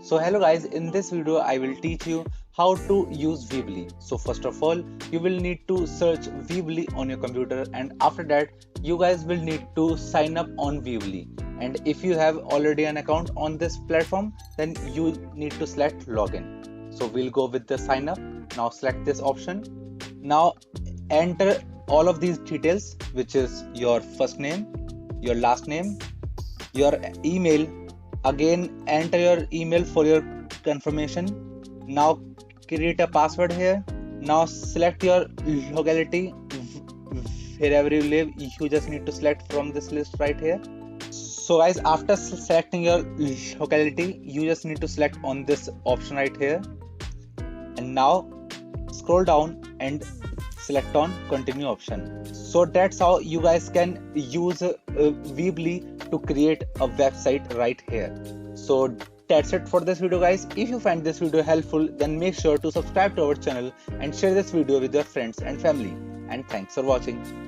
So hello guys, in this video I will teach you how to use Weebly. So first of all, you will need to search Weebly on your computer, and after that you guys will need to sign up on Weebly. And if you have already an account on this platform, then you need to select login. So we'll go with the sign up. Now select this option. Now enter all of these details, which is your first name, your last name, your email. Again, enter your email for your confirmation. Now create a password here. Now select your locality, wherever you live. You just need to select from this list right here. So guys, after selecting your locality, you just need to select on this option right here, and now scroll down and select on continue option. So that's how you guys can use Weebly to create a website right here. So that's it for this video guys. If you find this video helpful, then make sure to subscribe to our channel and share this video with your friends and family. And thanks for watching.